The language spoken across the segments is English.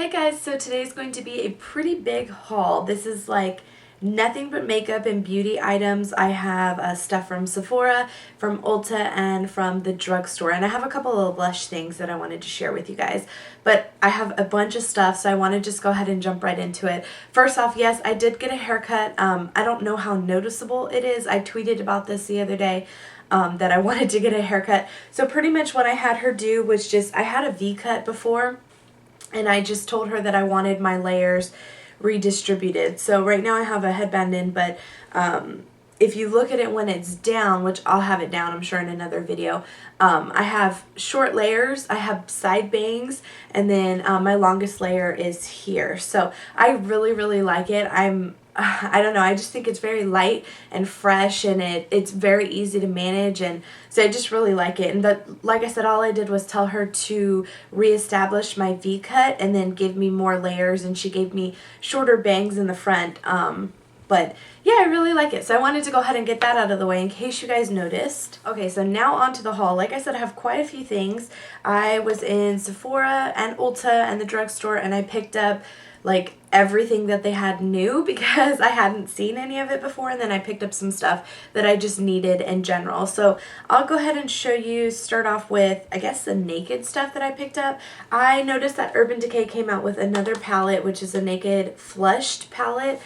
Hey guys, so today's going to be a pretty big haul. This is like nothing but makeup and beauty items. I have stuff from Sephora, from Ulta, and from the drugstore. And I have a couple of Lush things that I wanted to share with you guys. But I have a bunch of stuff, so I want to just go ahead and jump right into it. First off, yes, I did get a haircut. I don't know how noticeable it is. I tweeted about this the other day. That I wanted to get a haircut. So pretty much what I had her do was just, I had a V-cut before, and I just told her that I wanted my layers redistributed. So right now I have a headband in, but if you look at it when it's down, which I'll have it down I'm sure in another video, I have short layers, I have side bangs, and then my longest layer is here. So I really like it. I don't know, I just think it's very light and fresh, and it's very easy to manage, and so I just really like it. And like I said, all I did was tell her to reestablish my V-cut and then give me more layers, and she gave me shorter bangs in the front. But yeah, I really like it. So I wanted to go ahead and get that out of the way in case you guys noticed. Okay, so now on to the haul. Like I said, I have quite a few things. I was in Sephora and Ulta and the drugstore, and I picked up like everything that they had new because I hadn't seen any of it before, and then I picked up some stuff that I just needed in general. So I'll go ahead and show you, start off with, I guess, the naked stuff that I picked up. I noticed that Urban Decay came out with another palette, which is a naked flushed palette.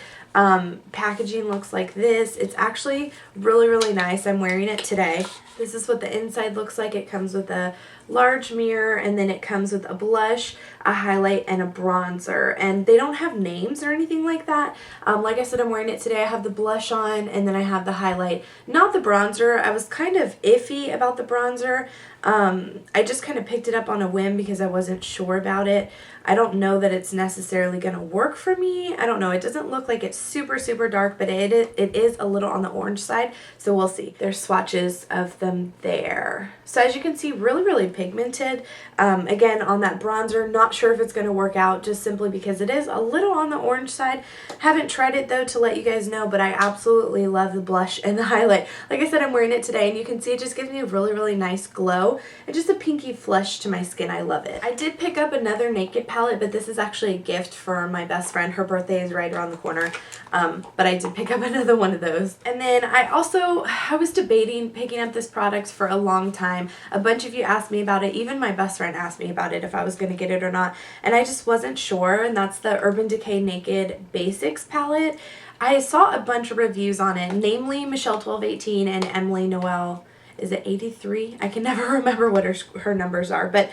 Packaging looks like this. It's actually really nice. I'm wearing it today. This is what the inside looks like. It comes with a large mirror, and then it comes with a blush, a highlight, and a bronzer. And they don't have names or anything like that. Like I said, I'm wearing it today. I have the blush on, and then I have the highlight, not the bronzer. I was kind of iffy about the bronzer. I just kind of picked it up on a whim because I wasn't sure about it. I don't know that it's necessarily going to work for me. I don't know. It doesn't look like it's super dark, but it is a little on the orange side, so we'll see. There's swatches of them there. So as you can see, really pigmented. Again, on that bronzer, not sure if it's going to work out just simply because it is a little on the orange side. Haven't tried it though to let you guys know, but I absolutely love the blush and the highlight. Like I said, I'm wearing it today, and you can see it just gives me a really nice glow and just a pinky flush to my skin. I love it. I did pick up another naked palette, but this is actually a gift for my best friend. Her birthday is right around the corner, but I did pick up another one of those. And then I was debating picking up this product for a long time. A bunch of you asked me about it. Even my best friend asked me about it, if I was going to get it or not, and I just wasn't sure, and that's the Urban Decay Naked Basics palette. I saw a bunch of reviews on it, namely Michelle 1218 and Emily Noel, is it 83? I can never remember what her numbers are, but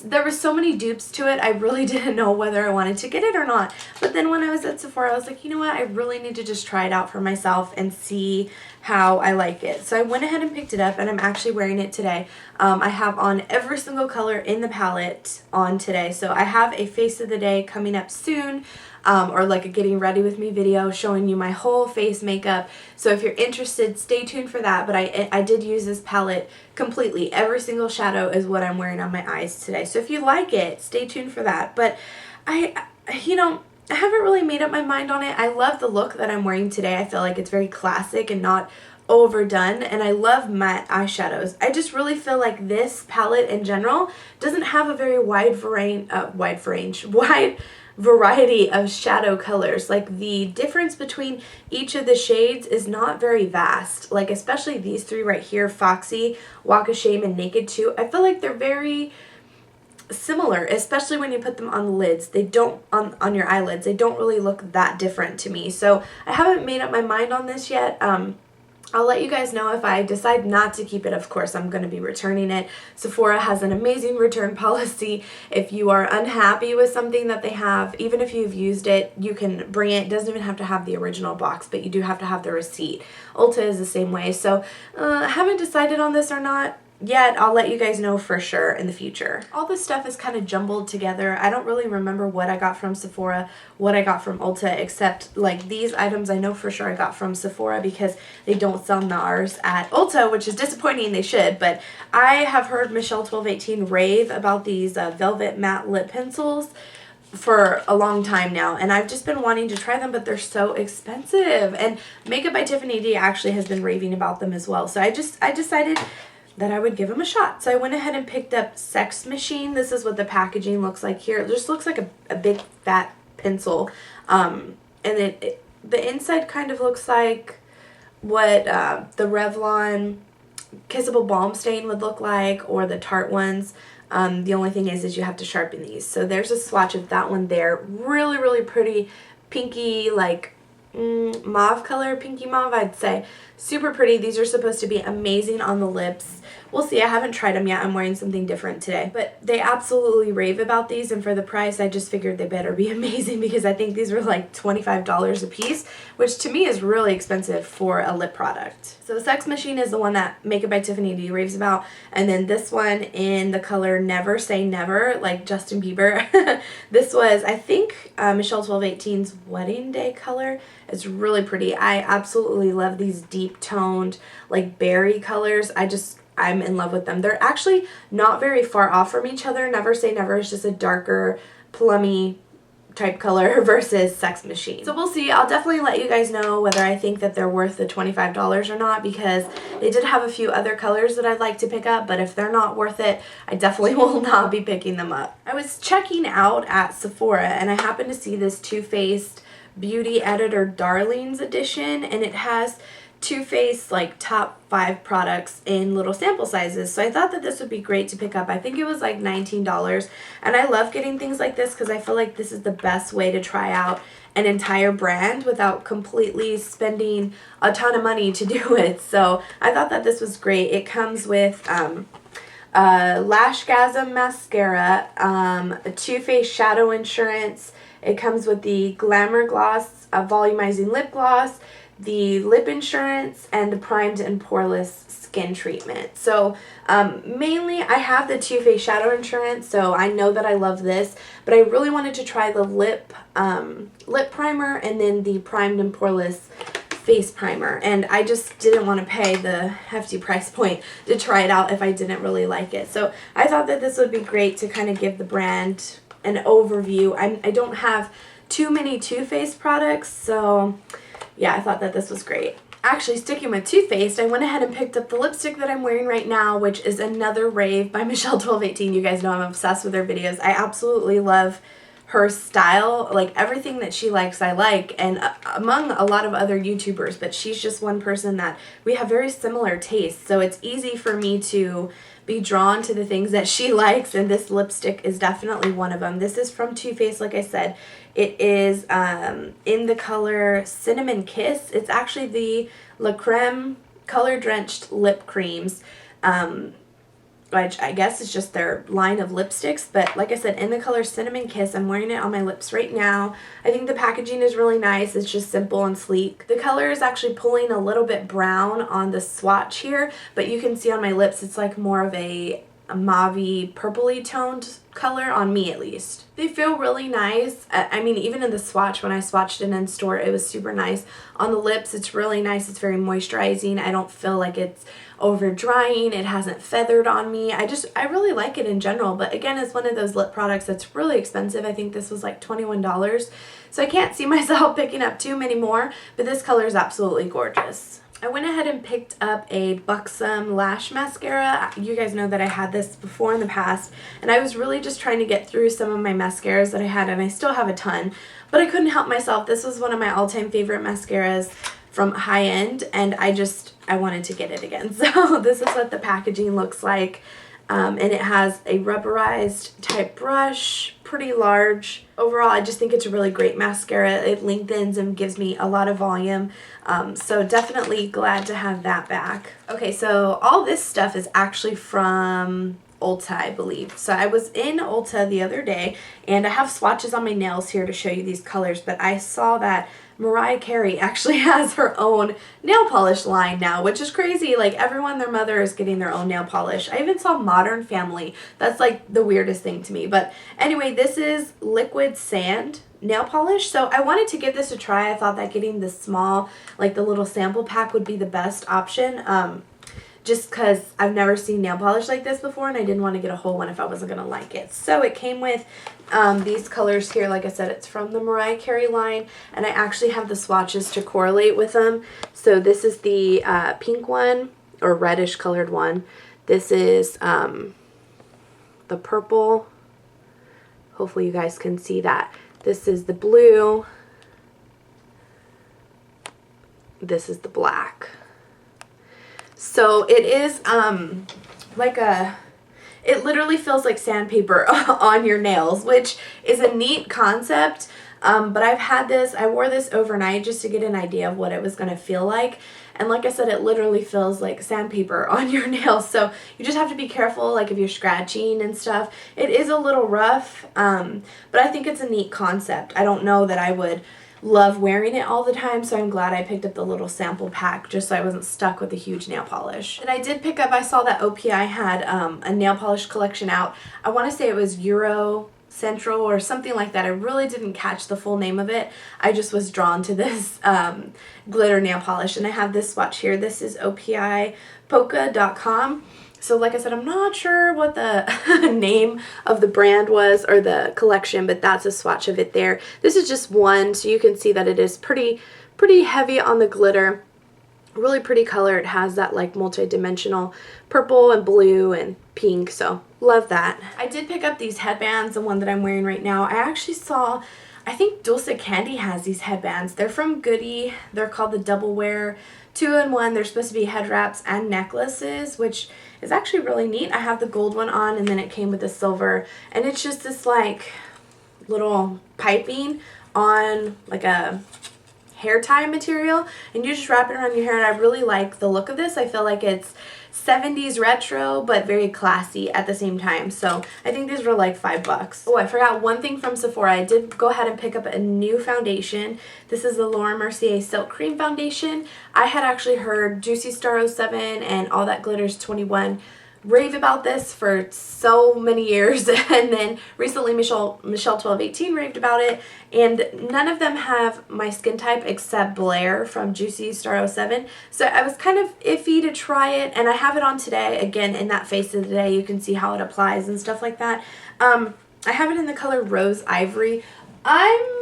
there were so many dupes to it, I really didn't know whether I wanted to get it or not. But then when I was at Sephora, I was like, you know what, I really need to just try it out for myself and see how I like it. So I went ahead and picked it up, and I'm actually wearing it today. I have on every single color in the palette on today. So I have a face of the day coming up soon, or like a getting ready with me video showing you my whole face makeup. So if you're interested, stay tuned for that. But I did use this palette completely. Every single shadow is what I'm wearing on my eyes today. So if you like it, stay tuned for that. But I haven't really made up my mind on it. I love the look that I'm wearing today. I feel like it's very classic and not overdone, and I love matte eyeshadows. I just really feel like this palette in general doesn't have a very wide variety of shadow colors. Like, the difference between each of the shades is not very vast. Like, especially these three right here, Foxy, Walk of Shame, and Naked 2. I feel like they're very similar, especially when you put them on the lids. They don't, on your eyelids, they don't really look that different to me. So I haven't made up my mind on this yet. I'll let you guys know if I decide not to keep it. Of course, I'm going to be returning it. Sephora has an amazing return policy. If you are unhappy with something that they have, even if you've used it, you can bring it. It doesn't even have to have the original box, but you do have to have the receipt. Ulta is the same way. So I haven't decided on this or not yet. I'll let you guys know for sure in the future. All this stuff is kind of jumbled together. I don't really remember what I got from Sephora, what I got from Ulta, except like these items I know for sure I got from Sephora because they don't sell Nars at Ulta, which is disappointing. They should, but I have heard Michelle 1218 rave about these velvet matte lip pencils for a long time now, and I've just been wanting to try them, but they're so expensive. And Makeup by Tiffany D actually has been raving about them as well. So I decided that I would give them a shot. So I went ahead and picked up Sex Machine. This is what the packaging looks like here. It just looks like a big fat pencil. And the inside kind of looks like what the Revlon Kissable Balm Stain would look like, or the Tarte ones. The only thing is you have to sharpen these. So there's a swatch of that one there. Really, really pretty pinky, like mauve color, pinky mauve, I'd say. Super pretty. These are supposed to be amazing on the lips. We'll see. I haven't tried them yet. I'm wearing something different today. But they absolutely rave about these, and for the price, I just figured they better be amazing because I think these were like $25 a piece, which to me is really expensive for a lip product. So the Sex Machine is the one that Makeup by Tiffany D raves about, and then this one in the color Never Say Never, like Justin Bieber. This was, I think, Michelle 1218's wedding day color. It's really pretty. I absolutely love these deep toned, like berry colors. I'm in love with them. They're actually not very far off from each other. Never Say Never is just a darker, plummy type color versus Sex Machine. So we'll see. I'll definitely let you guys know whether I think that they're worth the $25 or not, because they did have a few other colors that I'd like to pick up, but if they're not worth it, I definitely will not be picking them up. I was checking out at Sephora and I happened to see this Too Faced Beauty Editor Darlings edition, and it has Too Faced like top 5 products in little sample sizes. So I thought that this would be great to pick up. I think it was like $19, and I love getting things like this because I feel like this is the best way to try out an entire brand without completely spending a ton of money to do it. So I thought that this was great. It comes with Lashgasm mascara, a Too Faced Shadow Insurance. It comes with the Glamour Gloss, a volumizing lip gloss, the lip insurance, and the primed and poreless skin treatment. So mainly I have the Too Faced Shadow Insurance, so I know that I love this, but I really wanted to try the lip primer and then the primed and poreless face primer, and I just didn't want to pay the hefty price point to try it out if I didn't really like it. So I thought that this would be great to kind of give the brand an overview. I don't have too many Too Faced products, so yeah, I thought that this was great. Actually, sticking with Too Faced, I went ahead and picked up the lipstick that I'm wearing right now, which is Another Rave by Michelle 1218. You guys know I'm obsessed with her videos. I absolutely love her style. Like, everything that she likes, I like, and among a lot of other YouTubers, but she's just one person that we have very similar tastes, so it's easy for me to be drawn to the things that she likes, and this lipstick is definitely one of them. This is from Too Faced, like I said. It is in the color Cinnamon Kiss. It's actually the La Creme color drenched lip creams, which I guess is just their line of lipsticks, but like I said, in the color Cinnamon Kiss. I'm wearing it on my lips right now. I think the packaging is really nice. It's just simple and sleek. The color is actually pulling a little bit brown on the swatch here, but you can see on my lips it's like more of a mauve-y, purpley toned color, on me at least. They feel really nice. I mean, even in the swatch, when I swatched it in store, it was super nice. On the lips, it's really nice. It's very moisturizing. I don't feel like it's over drying. It hasn't feathered on me. I really like it in general, but again, it's one of those lip products that's really expensive. I think this was like $21, so I can't see myself picking up too many more, but this color is absolutely gorgeous. I went ahead and picked up a Buxom lash mascara. You guys know that I had this before in the past, and I was really just trying to get through some of my mascaras that I had, and I still have a ton, but I couldn't help myself. This was one of my all-time favorite mascaras from High End, and I wanted to get it again. So this is what the packaging looks like. And it has a rubberized type brush, pretty large. Overall, I just think it's a really great mascara. It lengthens and gives me a lot of volume. So definitely glad to have that back. Okay, so all this stuff is actually from Ulta, I believe. So I was in Ulta the other day, and I have swatches on my nails here to show you these colors, but I saw that Mariah Carey actually has her own nail polish line now, which is crazy. Like, everyone, their mother is getting their own nail polish. I even saw Modern Family. That's like the weirdest thing to me. But anyway, this is Liquid Sand nail polish. So I wanted to give this a try. I thought that getting the small, like the little sample pack, would be the best option. Just because I've never seen nail polish like this before, and I didn't want to get a whole one if I wasn't going to like it. So it came with these colors here. Like I said, it's from the Mariah Carey line, and I actually have the swatches to correlate with them. So this is the pink one, or reddish colored one. This is the purple. Hopefully you guys can see that. This is the blue. This is the black. So it is like it literally feels like sandpaper on your nails, which is a neat concept. But I've had this, I wore this overnight just to get an idea of what it was going to feel like. And like I said, it literally feels like sandpaper on your nails. So you just have to be careful, like if you're scratching and stuff. It is a little rough, but I think it's a neat concept. I don't know that I would love wearing it all the time, so I'm glad I picked up the little sample pack just so I wasn't stuck with a huge nail polish. And I did pick up, I saw that OPI had a nail polish collection out. I want to say it was Euro Central or something like that. I really didn't catch the full name of it. I just was drawn to this glitter nail polish, and I have this swatch here. This is opipolka.com. So like I said, I'm not sure what the name of the brand was or the collection, but that's a swatch of it there. This is just one, so you can see that it is pretty heavy on the glitter. Really pretty color. It has that like multi-dimensional purple and blue and pink, so love that. I did pick up these headbands, the one that I'm wearing right now. I actually saw, I think Dulce Candy has these headbands. They're from Goody. They're called the Double Wear 2-in-1. They're supposed to be head wraps and necklaces, which is actually really neat. I have the gold one on, and then it came with the silver, and it's just this like little piping on like a hair tie material, and you just wrap it around your hair, and I really like the look of this. I feel like it's 70s retro but very classy at the same time, so I think these were like $5. Oh, I forgot one thing from Sephora. I did go ahead and pick up a new foundation. This is the Laura Mercier Silk Cream Foundation. I had actually heard Juicy Star 07 and All That Glitters 21 rave about this for so many years, and then recently Michelle 1218 raved about it, and none of them have my skin type except Blair from Juicy Star 07, so I was kind of iffy to try it, and I have it on today. Again, in that Face of the Day, you can see how it applies and stuff like that. I have it in the color Rose Ivory. I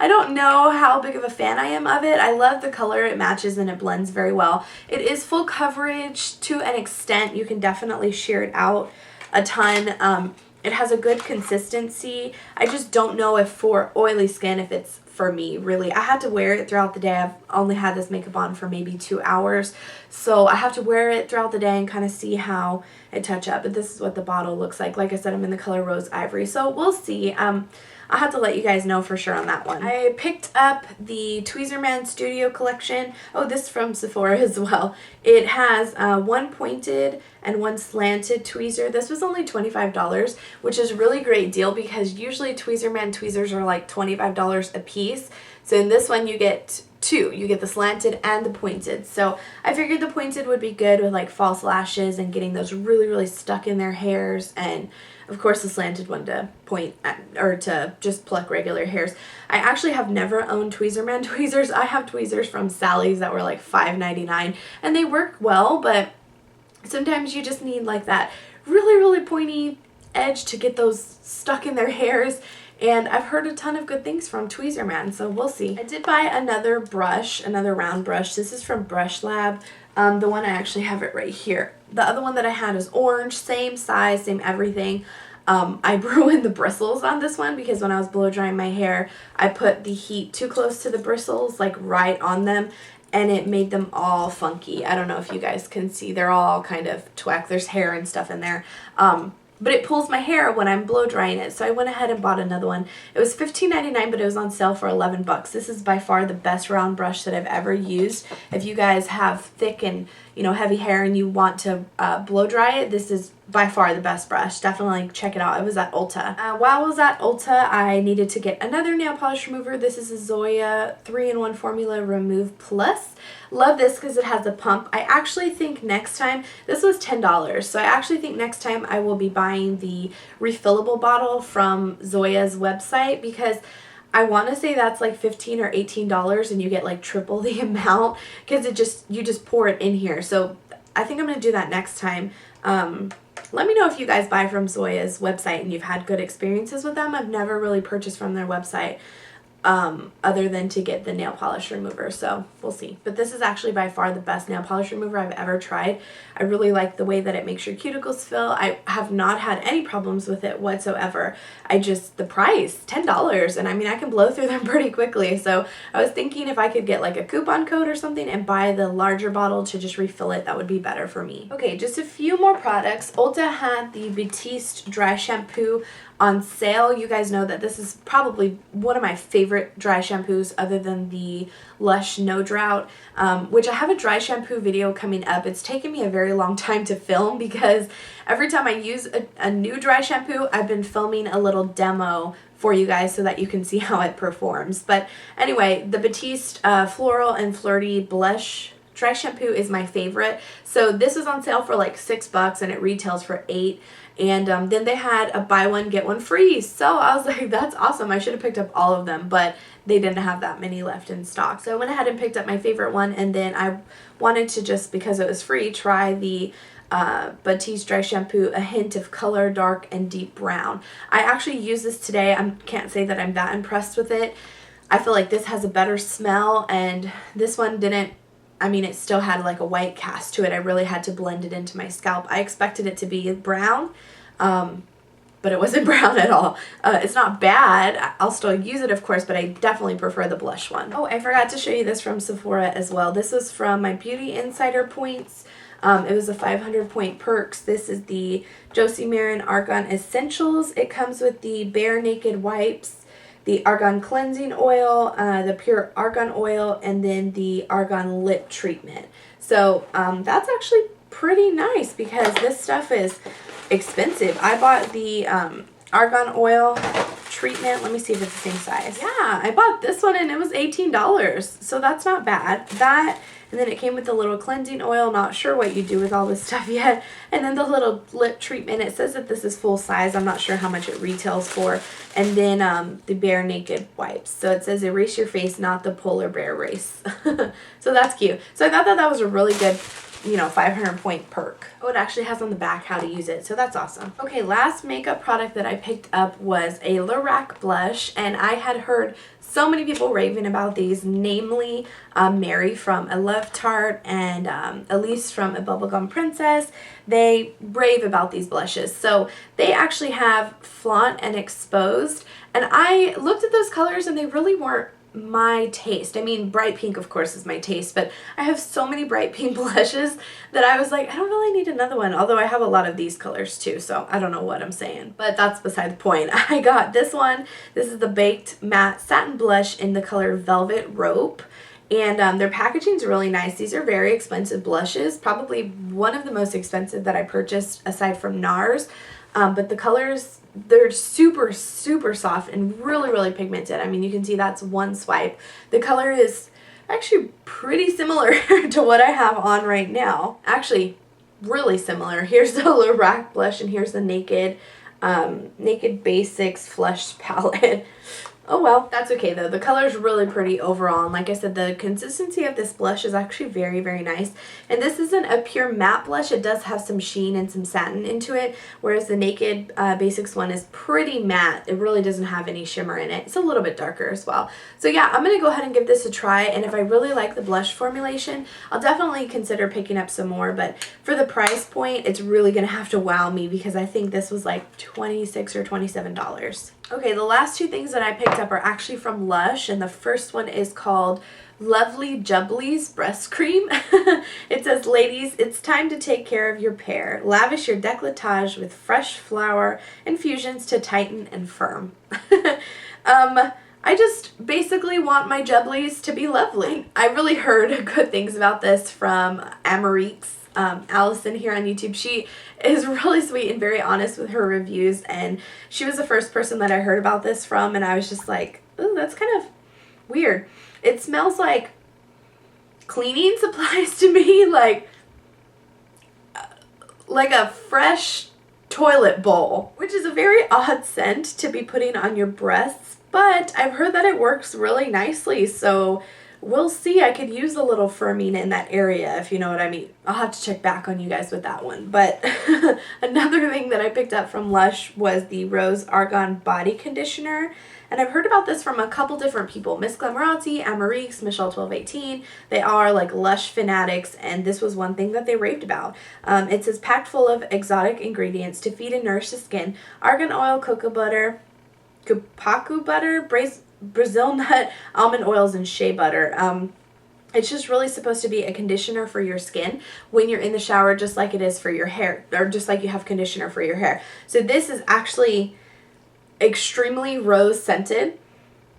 don't know how big of a fan I am of it. I love the color. It matches and it blends very well. It is full coverage to an extent. You can definitely sheer it out a ton. It has a good consistency. I just don't know if for oily skin, if it's for me, really. I had to wear it throughout the day. I've only had this makeup on for maybe 2 hours, so I have to wear it throughout the day and kind of see how it touch up. But this is what the bottle looks like. Like I said, I'm in the color Rose Ivory, so we'll see. I'll have to let you guys know for sure on that one. I picked up the Tweezerman Studio Collection. Oh, this is from Sephora as well. It has one pointed and one slanted tweezer. This was only $25, which is a really great deal because usually Tweezerman tweezers are like $25 a piece. So in this one you get two. You get the slanted and the pointed. So I figured the pointed would be good with like false lashes and getting those really stuck in their hairs, and of course the slanted one to point at, or to just pluck regular hairs. I actually have never owned Tweezerman tweezers. I have tweezers from Sally's that were like $5.99, and they work well, but sometimes you just need like that really pointy edge to get those stuck in their hairs. And I've heard a ton of good things from Tweezerman, so we'll see. I did buy another brush, another round brush. This is from Brush Lab. The one I actually have it right here. The other one that I had is orange, same size, same everything. I ruined the bristles on this one because when I was blow drying my hair, I put the heat too close to the bristles, like right on them, and it made them all funky. I don't know if you guys can see. They're all kind of twack. There's hair and stuff in there. But it pulls my hair when I'm blow drying it, so I went ahead and bought another one. It was $15.99, but it was on sale for $11. This is by far the best round brush that I've ever used. If you guys have thick and heavy hair and you want to blow dry it, this is by far the best brush. Definitely check it out. It was at Ulta. While I was at Ulta, I needed to get another nail polish remover. This is a Zoya 3-in-1 Formula Remove Plus. Love this because it has a pump. I actually think next time, this was $10, so I actually think next time I will be buying the refillable bottle from Zoya's website, because I want to say that's like $15 or $18 and you get like triple the amount because you just pour it in here. So I think I'm going to do that next time. Let me know if you guys buy from Zoya's website and you've had good experiences with them. I've never really purchased from their website. other than to get the nail polish remover, so we'll see. But this is actually by far the best nail polish remover I've ever tried. I really like the way that it makes your cuticles feel. I have not had any problems with it whatsoever. The price, $10, and I mean I can blow through them pretty quickly, so I was thinking if I could get like a coupon code or something and buy the larger bottle to just refill it, that would be better for me. Okay, just a few more products. Ulta had the Batiste dry shampoo on sale. You guys know that this is probably one of my favorite dry shampoos other than the Lush No Drought, which I have a dry shampoo video coming up. It's taken me a very long time to film because every time I use a new dry shampoo, I've been filming a little demo for you guys so that you can see how it performs. But anyway, the Batiste Floral and Flirty Blush dry shampoo is my favorite. So this was on sale for like $6 and it retails for $8. And then they had a buy one get one free, so I was like, that's awesome. I should have picked up all of them, but they didn't have that many left in stock, so I went ahead and picked up my favorite one. And then I wanted to, just because it was free, try the Batiste dry shampoo, a hint of color, dark and deep brown. I actually used this today. I can't say that I'm that impressed with it. I feel like this has a better smell, and this one didn't. I mean, it still had like a white cast to it. I really had to blend it into my scalp. I expected it to be brown, but it wasn't brown at all. It's not bad. I'll still use it, of course, but I definitely prefer the blush one. Oh, I forgot to show you this from Sephora as well. This was from my Beauty Insider points. It was a 500 point perks. This is the Josie Marin Argan Essentials. It comes with the Bare Naked wipes, the Argan Cleansing Oil, the Pure Argan Oil, and then the Argan Lip Treatment. So that's actually pretty nice because this stuff is expensive. I bought the Argan Oil treatment. Let me see if it's the same size. Yeah, I bought this one and it was $18, so that's not bad. That, and then it came with the little cleansing oil. Not sure what you do with all this stuff yet. And then the little lip treatment. It says that this is full size. I'm not sure how much it retails for. And then the Bare Naked wipes. So it says erase your face, not the polar bear race. So that's cute. So I thought that was a really good, 500 point perk. Oh, it actually has on the back how to use it, so that's awesome. Okay, last makeup product that I picked up was a Lorac blush, and I had heard so many people raving about these, namely Mary from A Love Tart and Elise from A Bubblegum Princess. They rave about these blushes. So they actually have Flaunt and Exposed, and I looked at those colors and they really weren't my taste. I mean, bright pink of course is my taste, but I have so many bright pink blushes that I was like, I don't really need another one, although I have a lot of these colors too, so I don't know what I'm saying, but that's beside the point. I got this one. This is the Baked Matte Satin Blush in the color Velvet Rope, and their packaging is really nice. These are very expensive blushes, probably one of the most expensive that I purchased aside from Nars, but the colors, they're super, super soft and really, really pigmented. I mean, you can see that's one swipe. The color is actually pretty similar to what I have on right now. Actually, really similar. Here's the Lorac blush and here's the Naked Basics Flush Palette. Oh well, that's okay though. The color is really pretty overall, and like I said, the consistency of this blush is actually very, very nice. And this isn't a pure matte blush. It does have some sheen and some satin into it, whereas the Naked Basics one is pretty matte. It really doesn't have any shimmer in it. It's a little bit darker as well. So yeah, I'm going to go ahead and give this a try, and if I really like the blush formulation, I'll definitely consider picking up some more, but for the price point, it's really going to have to wow me because I think this was like $26 or $27. Okay, the last two things that I picked up are actually from Lush, and the first one is called Lovely Jubblies Breast Cream. It says, ladies, it's time to take care of your pear. Lavish your décolletage with fresh flower infusions to tighten and firm. I just basically want my jubblies to be lovely. I really heard good things about this from Amarique's Allison here on YouTube. She is really sweet and very honest with her reviews, and she was the first person that I heard about this from, and I was just like, ooh, that's kind of weird. It smells like cleaning supplies to me, like a fresh toilet bowl, which is a very odd scent to be putting on your breasts, but I've heard that it works really nicely, so we'll see. I could use a little firming in that area, if you know what I mean. I'll have to check back on you guys with that one. But another thing that I picked up from Lush was the Rose Argan Body Conditioner. And I've heard about this from a couple different people. Miss Glamourati, Amerique, Michelle1218. They are like Lush fanatics, and this was one thing that they raved about. It says, packed full of exotic ingredients to feed and nourish the skin. Argan oil, cocoa butter, kupaku butter, Brazil nut, almond oils, and shea butter. It's just really supposed to be a conditioner for your skin when you're in the shower, just like it is for your hair, or just like you have conditioner for your hair. So this is actually extremely rose scented.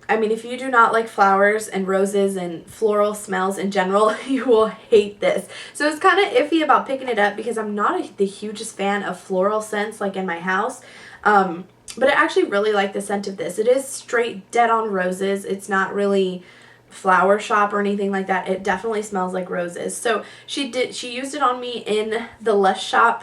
I mean, if you do not like flowers and roses and floral smells in general, you will hate this. So it's kind of iffy about picking it up because I'm not the hugest fan of floral scents like in my house. But I actually really like the scent of this. It is straight dead on roses. It's not really flower shop or anything like that. It definitely smells like roses. So she used it on me in the Lush shop.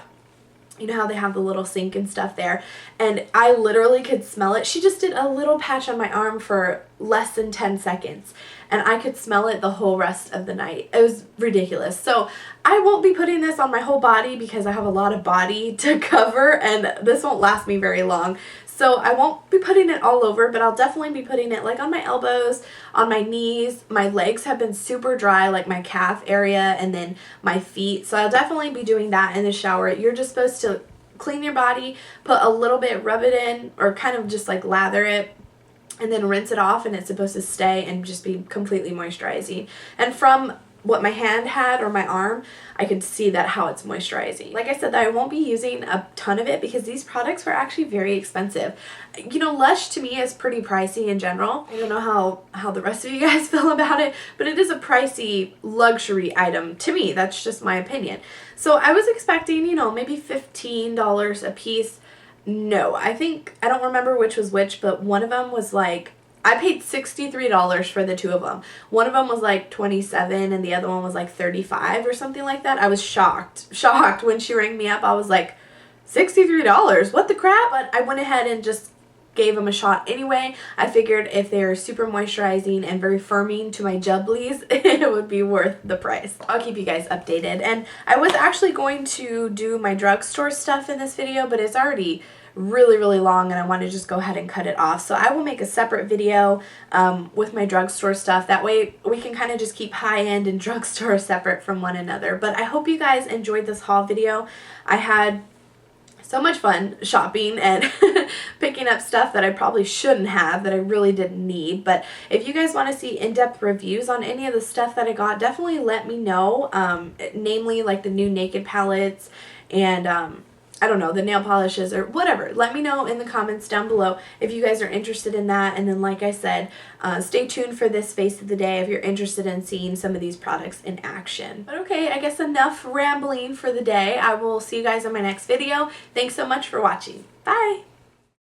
You know how they have the little sink and stuff there, and I literally could smell it. She just did a little patch on my arm for less than 10 seconds, and I could smell it the whole rest of the night. It was ridiculous. So I won't be putting this on my whole body because I have a lot of body to cover, and this won't last me very long. So I won't be putting it all over, but I'll definitely be putting it like on my elbows, on my knees. My legs have been super dry, like my calf area, and then my feet. So I'll definitely be doing that in the shower. You're just supposed to clean your body, put a little bit, rub it in, or kind of just like lather it, and then rinse it off, and it's supposed to stay and just be completely moisturizing. And from what my hand had or my arm, I could see that how it's moisturizing. Like I said, that I won't be using a ton of it because these products were actually very expensive. You know, Lush to me is pretty pricey in general. I don't know how the rest of you guys feel about it, but it is a pricey luxury item to me. That's just my opinion. So I was expecting, you know, maybe $15 a piece. No, I don't remember which was which, but one of them was like, I paid $63 for the two of them. One of them was like $27 and the other one was like $35 or something like that. I was shocked when she rang me up. I was like, $63? What the crap? But I went ahead and just gave them a shot anyway. I figured if they're super moisturizing and very firming to my jubblies, it would be worth the price. I'll keep you guys updated. And I was actually going to do my drugstore stuff in this video, but it's already really long and I want to just go ahead and cut it off. So I will make a separate video with my drugstore stuff. That way we can kind of just keep high-end and drugstore separate from one another. But I hope you guys enjoyed this haul video. I had so much fun shopping and picking up stuff that I probably shouldn't have, that I really didn't need. But if you guys want to see in-depth reviews on any of the stuff that I got, definitely let me know. Namely like the new Naked palettes and I don't know, the nail polishes or whatever. Let me know in the comments down below if you guys are interested in that. And then like I said, stay tuned for this Face of the Day if you're interested in seeing some of these products in action. But okay, I guess enough rambling for the day. I will see you guys in my next video. Thanks so much for watching. Bye!